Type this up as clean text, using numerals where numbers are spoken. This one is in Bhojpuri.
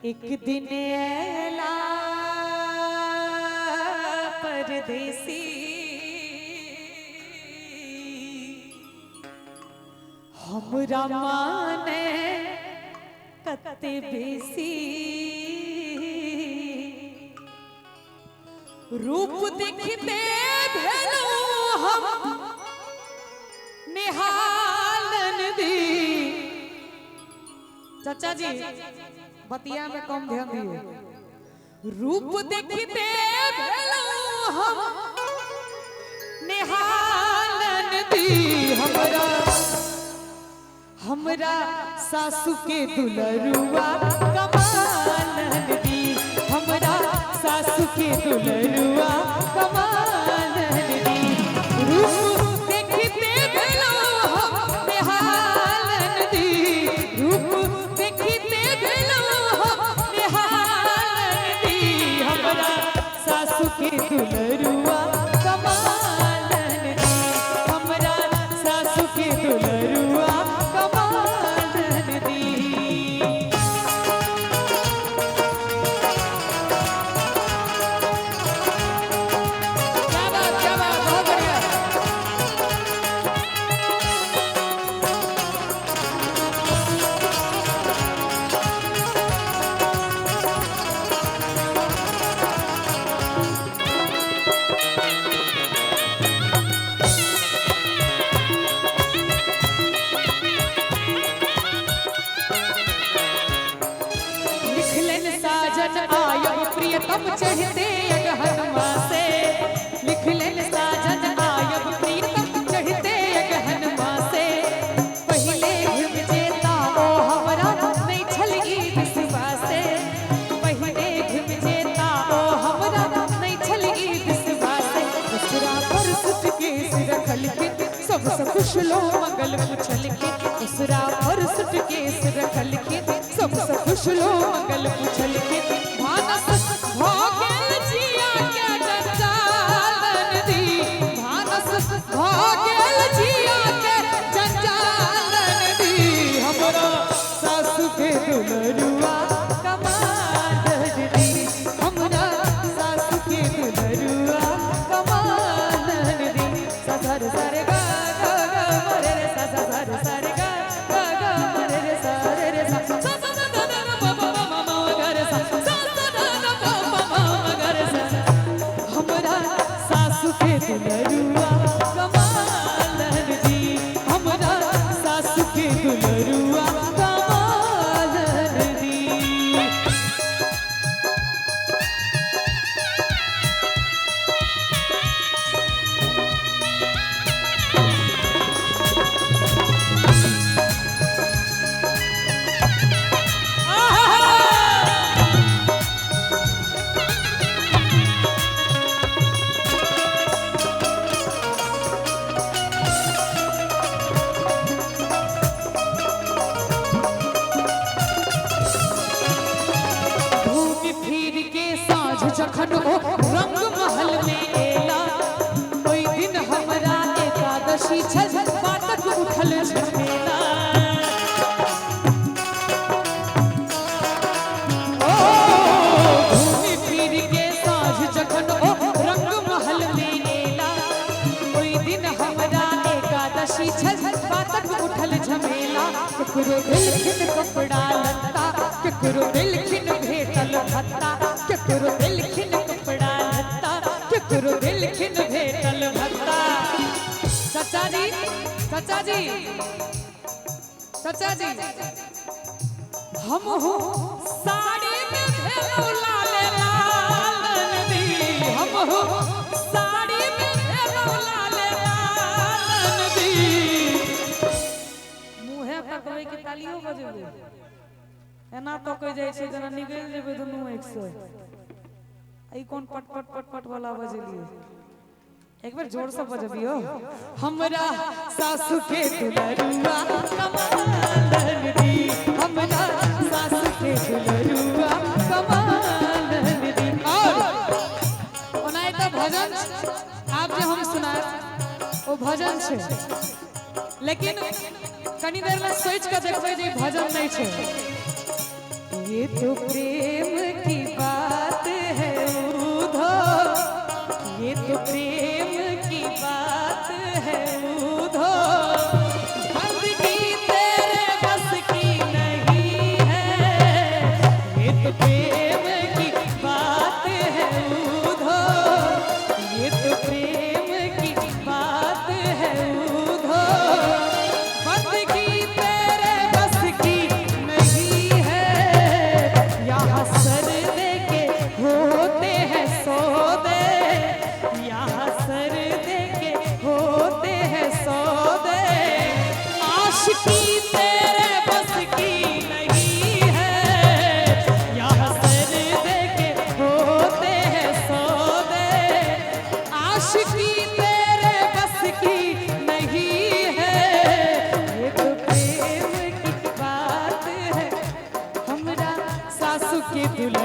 एक दिन ऐला परदेसी हमरा माने कते बेसी रूप देखते भेलू हम निहालन दी। चाचा जी बतिया में कम ध्यान दिए। रूप देखते भेलू हम निहालन दी। हमरा सासू के दुलरुआ कमालन दी। हमरा सासू के दुलरुआ कमालन दी। रूप देखते भेलू हम निहालन दी। रूप देखते भेलू हम निहालन दी। हमरा सासू के दुलरुआ कमालन दी। हमरा सासू के दुलरुआ प्रियतम चढ़ते अगहनमा से। लिख लेन साजन आयब प्रियतम चढ़ते अगहनमा से। पहले घुम जेता ओ हमरा नहीं छलगी बिसवा से। पहले घुम जेता ओ हमरा नहीं छलगी बिसवा से। दूसरा पर सुटकेस रखल के सबसे खुश लो मंगल पूछल के। दूसरा पर सुटकेस रखल के सबसे खुश लो मंगल पूछल के। भानस भोगल जिया के जंजालन दी। भानस भोगल जिया के जंजालन दी। हमरा सासू के दुलरुआ कमालन दी। हमरा सासू के दुलरुआ कमालन दी। ससर सरे गा गा गा रे रे ससर सरे गा गा गा रे रे सरे रे सा सा सा दा दा दा मा मा मा मा गा रे सा सा सा दा दा मा मा मा गा रे सा। हमरा सासू के दुलरुआ कमालन दी। हमरा सासू के दुलरुआ कमालन दी। जखन ओ रंग महल में एला ओई दिन हमरा एकादशी छल पातक उठल झमेला। ओ घूमि फिर के साँझ जखन ओ रंग महल में एला ओई दिन हमरा एकादशी छल पातक उठल झमेला। केकरो दिलखिन कपड़ा लत्ता केकरो दिलखिन भेटल भत्ता। केकरो दिलखिन कपड़ा लत्ता केकरो दिलखिन भेटल भत्ता। चाचा जी चाचा जी चाचा जी हम हो साड़ी में भेलू लाल लालन दी। हम हो साड़ी में भेलू लाल लालन दी। मुहे तकबै के तालियो बजेबे एना तो कह जाय छै जना निकल जेबे दुनू 100। आई कौन पट पट पट पट वाला बजलिए एक बार जोर से बजबियो। हमरा सासू के दुलरुआ कमालन दी। हमरा सासू के दुलरुआ कमालन दी। और ओनाय तो भजन आप जो हम सुना वो भजन छे लेकिन कनी देर में सोच के देखबै जे भजन नहीं छे। ये तो प्रेम की बात है उधो, ये तो प्रेम की बात है उधो, बंदगी तेरे बस की नहीं है, ये तो प्रेम की बात है उधो, ये तो प्रेम की बात है उधो, बंदगी तेरे बस की नहीं है, यहाँ सर देके होते हैं सौदे, यहाँ सर देके होते हैं सौदे, आशिकी तेरे बस की नहीं है, यहाँ सर देके होते हैं सौदे, आशिकी तेरे बस की नहीं है, ये तो प्रेम की बात है, हमरा सासू के दुल्हा